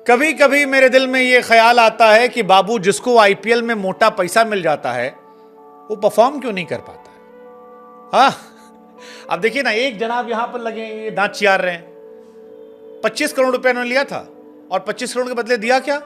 कभी कभी मेरे दिल में यह ख्याल आता है कि बाबू जिसको आईपीएल में मोटा पैसा मिल जाता है वो परफॉर्म क्यों नहीं कर पाता है। हाँ, अब देखिए ना, एक जनाब यहां पर लगे, ये दांत चियार रहे हैं। 25 करोड़ रुपए उन्होंने लिया था और 25 करोड़ के बदले दिया क्या?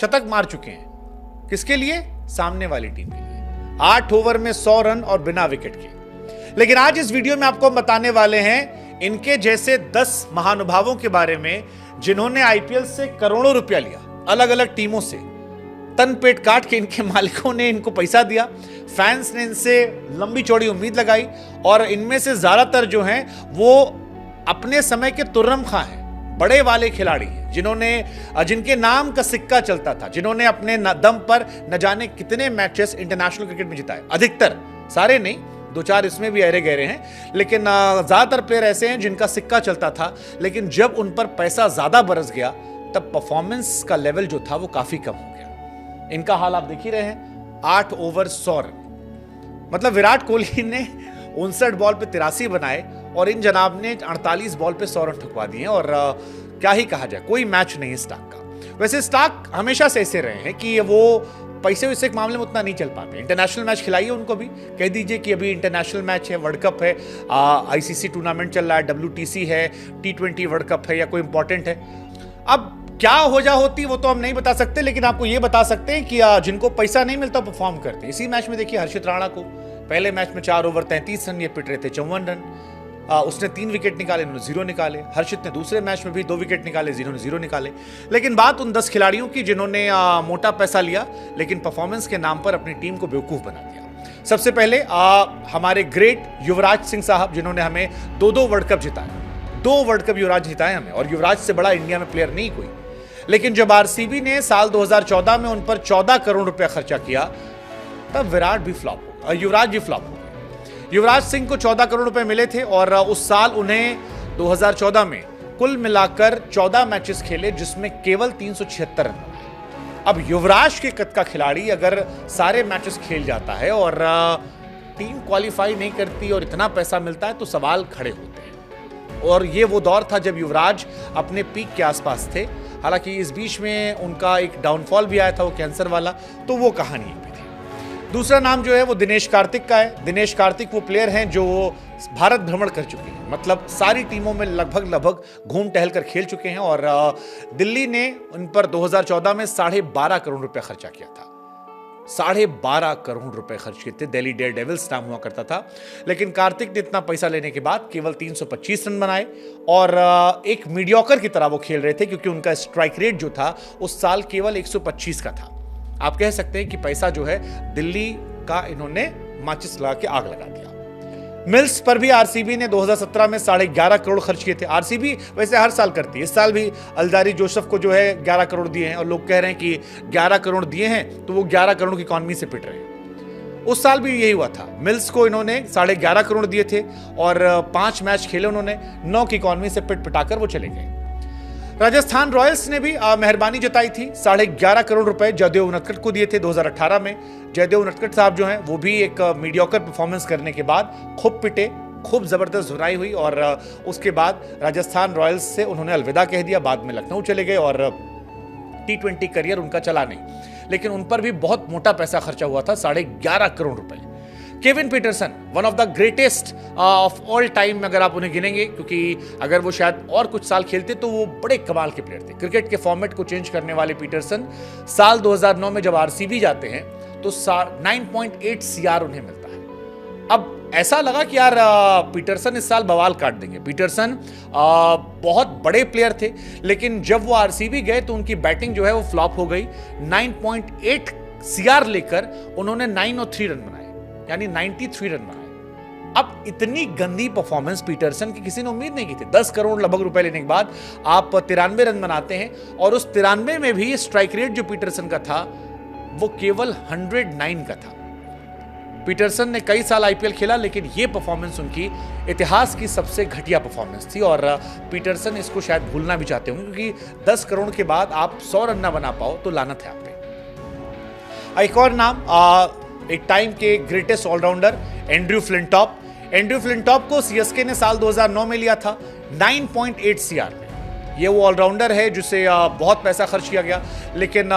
शतक मार चुके हैं। किसके लिए? सामने वाली टीम के लिए। 8 ओवर में 100 रन और बिना विकेट के। लेकिन आज इस वीडियो में आपको बताने वाले हैं इनके जैसे 10 महानुभावों के बारे में जिन्होंने आईपीएल से करोड़ों रुपया लिया, अलग अलग टीमों से तन पेट काट के। इनके मालिकों ने इनको पैसा दिया, फैंस ने इनसे लंबी चौड़ी उम्मीद लगाई और इनमें से ज्यादातर जो हैं वो अपने समय के तुर्रम खां हैं, बड़े वाले खिलाड़ी हैं, जिनके नाम का सिक्का चलता था, जिन्होंने अपने दम पर न जाने कितने मैचेस इंटरनेशनल क्रिकेट में जिताए। अधिकतर, सारे नहीं, 2-4 इसमें भी अरे गहरे हैं, लेकिन ज्यादातर प्लेयर ऐसे हैं जिनका सिक्का चलता था। लेकिन जब उन पर पैसा ज्यादा बरस गया तब परफॉर्मेंस का लेवल जो था वो काफी कम हो गया। इनका हाल आप देख ही रहे हैं। 8 ओवर 100 रन, मतलब विराट कोहली ने 59 बॉल पे 83 बनाए और इन जनाब ने 48 बॉल पे 100 रन ठुकवा दिए। और क्या ही कहा जाए, कोई मैच नहीं स्टार्क का। वैसे स्टार्क हमेशा से ऐसे रहे हैं कि वो पैसे वैसे के मामले में उतना नहीं चल पाते। इंटरनेशनल मैच खिलाइए उनको भी, कह दीजिए कि अभी इंटरनेशनल मैच है, वर्ल्ड कप है, आईसीसी टूर्नामेंट चल रहा है, WTC है, T20 वर्ल्ड कप है या कोई इंपॉर्टेंट है। अब क्या वजह होती वो तो हम नहीं बता सकते, लेकिन आपको ये बता सकते हैं कि जिनको पैसा नहीं मिलता परफॉर्म करते। इसी मैच में देखिए हर्षित राणा को पहले मैच में 4 ओवर 33 रन ये पिट रहे थे, 54 रन। उसने 3 विकेट निकाले, इन्होंने 0 निकाले। हर्षित ने दूसरे मैच में भी 2 विकेट निकाले, जिन्होंने 0 निकाले। लेकिन बात उन 10 खिलाड़ियों की जिन्होंने मोटा पैसा लिया लेकिन परफॉर्मेंस के नाम पर अपनी टीम को बेवकूफ बना दिया। सबसे पहले हमारे ग्रेट युवराज सिंह साहब, जिन्होंने हमें 2-2 वर्ल्ड कप जिताए। 2 वर्ल्ड कप युवराज जिताए हमें, और युवराज से बड़ा इंडिया में प्लेयर नहीं कोई। लेकिन जब आरसीबी ने साल 2014 में उन पर 14 करोड़ रुपया खर्चा किया तब विराट भी फ्लॉप हो, युवराज भी फ्लॉप हो गए। युवराज सिंह को 14 करोड़ रुपए मिले थे और उस साल उन्हें 2014 में कुल मिलाकर 14 मैचेस खेले जिसमें केवल 376 रन बनाए। अब युवराज के कद का खिलाड़ी अगर सारे मैचेस खेल जाता है और टीम क्वालिफाई नहीं करती और इतना पैसा मिलता है तो सवाल खड़े होते हैं। और ये वो दौर था जब युवराज अपने पीक के आसपास थे। हालांकि इस बीच में उनका एक डाउनफॉल भी आया था, वो कैंसर वाला, तो वो कहानी भी थी। दूसरा नाम जो है वो दिनेश कार्तिक का है। दिनेश कार्तिक वो प्लेयर हैं जो भारत भ्रमण कर चुके हैं, मतलब सारी टीमों में लगभग घूम टहल कर खेल चुके हैं। और दिल्ली ने उन पर 2014 में 12.5 करोड़ रुपए खर्चा किया था। 12.5 करोड़ रुपए खर्च किए थे। दिल्ली डेयर डेविल्स नाम हुआ करता था। लेकिन कार्तिक ने इतना पैसा लेने के बाद केवल 325 रन बनाए और एक मीडियोकर की तरह वो खेल रहे थे, क्योंकि उनका स्ट्राइक रेट जो था उस साल केवल 125 का था। आप कह सकते हैं कि पैसा जो है दिल्ली का इन्होंने माचिस लगा के आग लगा दिया। मिल्स पर भी आरसीबी ने 2017 में 11.5 करोड़ खर्च किए थे। आरसीबी वैसे हर साल करती है, इस साल भी अल्जारी जोसेफ को जो है 11 करोड़ दिए हैं और लोग कह रहे हैं कि 11 करोड़ दिए हैं तो वो 11 करोड़ की इकॉनमी से पिट रहे हैं। उस साल भी यही हुआ था। मिल्स को इन्होंने 11.5 करोड़ दिए थे और 5 मैच खेले उन्होंने, 9 की इकॉनमी से पिट पिटाकर वो चले गए। राजस्थान रॉयल्स ने भी मेहरबानी जताई थी। 11.5 करोड़ रुपए जयदेव उनटकट को दिए थे 2018 में। जयदेव उनटकट साहब जो हैं वो भी एक मीडियोकर परफॉर्मेंस करने के बाद खूब पिटे, खूब जबरदस्त धुनाई हुई और उसके बाद राजस्थान रॉयल्स से उन्होंने अलविदा कह दिया। बाद में लखनऊ चले गए और T20 करियर उनका चला नहीं। लेकिन उन पर भी बहुत मोटा पैसा खर्चा हुआ था, 11.5 करोड़ रुपए। Kevin Pietersen, one of the greatest of all time अगर आप उन्हें गिनेंगे, क्योंकि अगर वो शायद और कुछ साल खेलते तो वो बड़े कमाल के प्लेयर थे। क्रिकेट के फॉर्मेट को चेंज करने वाले पीटरसन साल 2009 में जब आरसीबी जाते हैं तो 9.8 CR उन्हें मिलता है। अब ऐसा लगा कि यार पीटरसन इस साल बवाल काट देंगे। पीटरसन बहुत बड़े प्लेयर थे, लेकिन जब वो आरसीबी गए तो उनकी बैटिंग जो है वो फ्लॉप हो गई। 9.8 CR लेकर उन्होंने 9 और 3 रन बनाए, यानी 93 रन बनाए। अब इतनी गंदी परफॉर्मेंस पीटरसन की किसी ने उम्मीद नहीं की थी। 10 करोड़ लगभग रुपए लेने के बाद आप 93 रन बनाते हैं और उस 93 में भी स्ट्राइक रेट जो पीटरसन का था वो केवल 109 का था। पीटरसन ने कई साल आईपीएल खेला, लेकिन यह परफॉर्मेंस उनकी इतिहास की सबसे घटिया परफॉर्मेंस थी और पीटरसन इसको शायद भूलना भी चाहते होंगे, क्योंकि 10 करोड़ के बाद आप 100 रन ना बना पाओ तो लानत है आप पे। एक और नाम, एक टाइम के ग्रेटेस्ट ऑलराउंडर एंड्रयू फ्लिंटॉप। एंड्रयू फ्लिंटॉप को सीएसके ने साल 2009 में लिया था 9.8 CR में। ये वो ऑलराउंडर है जिसे बहुत पैसा खर्च किया गया, लेकिन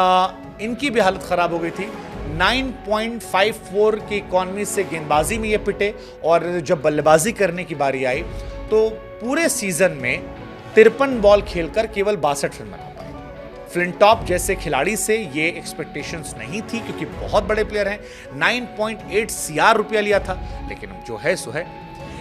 इनकी भी हालत खराब हो गई थी। 9.54 की इकॉनमी से गेंदबाजी में ये पिटे, और जब बल्लेबाजी करने की बारी आई तो पूरे सीजन में 53 बॉल खेलकर केवल 62 रन बना पाए। फ्लिंटॉप जैसे खिलाड़ी से ये एक्सपेक्टेशंस नहीं थी, क्योंकि बहुत बड़े प्लेयर हैं। 9.8 CR रुपया लिया था, लेकिन जो है सो है।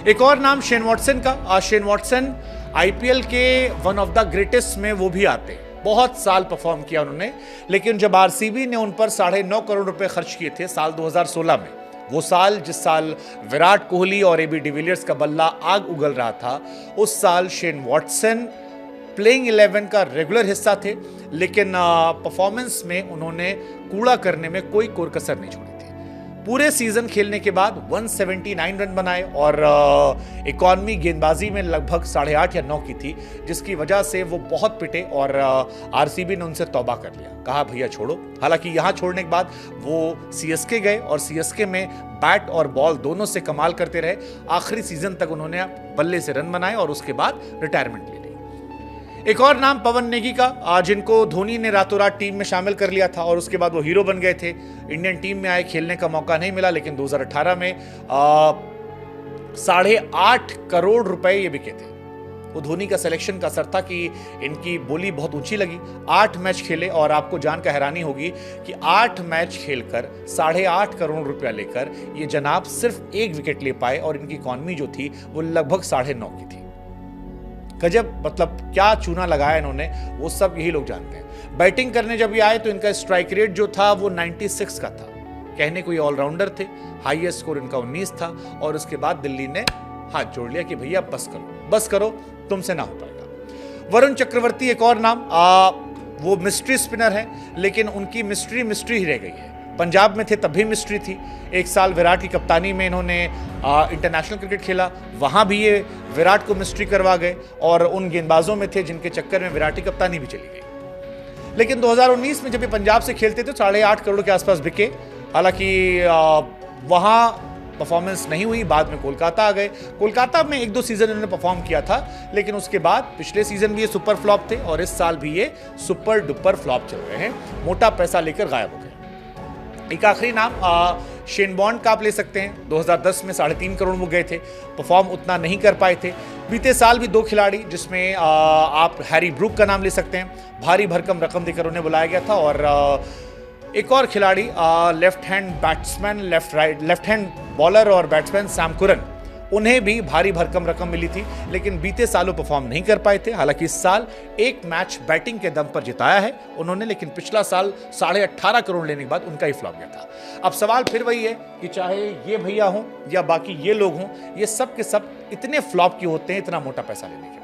एक और नाम शेन वॉटसन का। शेन वॉटसन IPL के वन ऑफ द ग्रेटेस्ट में वो भी आते हैं। बहुत साल परफॉर्म किया उन्होंने, लेकिन जब RCB ने उन पर 9.5 करोड़ रुपए खर्च किए थे साल 2016 में, वो साल जिस साल विराट कोहली और AB डिविलियर्स का बल्ला आग उगल रहा था, उस साल शेन वॉटसन प्लेइंग 11 का रेगुलर हिस्सा थे, लेकिन परफॉर्मेंस में उन्होंने कूड़ा करने में कोई कोर-कसर नहीं छोड़ी थी। पूरे सीजन खेलने के बाद 179 रन बनाए, और इकॉनमी गेंदबाजी में लगभग 8.5 या 9 की थी, जिसकी वजह से वो बहुत पिटे, और RCB ने उनसे तौबा कर लिया, कहा भैया छोड़ो। हालांकि यहां छोड़ने के बाद वो CSK गए, और CSK में बैट और बॉल दोनों से कमाल करते रहे। आखिरी सीजन तक उन्होंने बल्ले से रन बनाए, और उसके बाद रिटायरमेंट ले ली। एक और नाम पवन नेगी का, जिनको धोनी ने रातों रात टीम में शामिल कर लिया था, और उसके बाद वो हीरो बन गए थे। इंडियन टीम में आए, खेलने का मौका नहीं मिला, लेकिन 2018 में 8.5 करोड़ रुपए ये बिके थे। वो धोनी का सिलेक्शन का असर था कि इनकी बोली बहुत ऊंची लगी। 8 मैच खेले, और आपको जानकर हैरानी होगी कि 8 मैच खेलकर 8.5 करोड़ रुपया लेकर ये जनाब सिर्फ 1 विकेट ले पाए, और इनकी इकॉनमी जो थी वो लगभग 9.5 की थी। गजब, मतलब क्या चूना लगाया इन्होंने, वो सब यही लोग जानते हैं। बैटिंग करने जब ये आए तो इनका स्ट्राइक रेट जो था वो 96 का था। कहने को ये ऑलराउंडर थे। हाईएस्ट स्कोर इनका 19 था, और उसके बाद दिल्ली ने हाथ जोड़ लिया कि भैया बस करो, तुमसे ना हो पाएगा। वरुण चक्रवर्ती एक और नाम, वो मिस्ट्री स्पिनर है, लेकिन उनकी मिस्ट्री ही रह गई है। पंजाब में थे तब भी मिस्ट्री थी। एक साल विराट की कप्तानी में इन्होंने इंटरनेशनल क्रिकेट खेला, वहां भी ये विराट को मिस्ट्री करवा गए, और उन गेंदबाजों में थे जिनके चक्कर में विराट की कप्तानी भी चली गई। लेकिन 2019 में जब ये पंजाब से खेलते थे 8.5 करोड़ के आसपास बिके। हालांकि वहां परफॉर्मेंस नहीं हुई, बाद में कोलकाता आ गए। कोलकाता में 1-2 सीजन इन्होंने परफॉर्म किया था, लेकिन उसके बाद पिछले सीजन भी ये सुपर फ्लॉप थे, और इस साल भी ये सुपर डुपर फ्लॉप चल रहे हैं। मोटा पैसा लेकर गायब हो गए। एक आखिरी नाम शेन बॉन्ड का आप ले सकते हैं। 2010 में 3.5 करोड़ वो गए थे, परफॉर्म उतना नहीं कर पाए थे। बीते साल भी 2 खिलाड़ी, जिसमें आप हैरी ब्रूक का नाम ले सकते हैं, भारी भरकम रकम देकर उन्हें बुलाया गया था, और एक और खिलाड़ी लेफ्ट हैंड बॉलर और बैट्समैन सैम कुरन, उन्हें भी भारी भरकम रकम मिली थी, लेकिन बीते सालों परफॉर्म नहीं कर पाए थे। हालांकि इस साल 1 मैच बैटिंग के दम पर जिताया है उन्होंने, लेकिन पिछला साल 18.5 करोड़ लेने के बाद उनका ही फ्लॉप गया था। अब सवाल फिर वही है कि चाहे ये भैया हों या बाकी ये लोग हों, ये सब के सब इतने फ्लॉप क्यों होते हैं इतना मोटा पैसा लेने के बाद।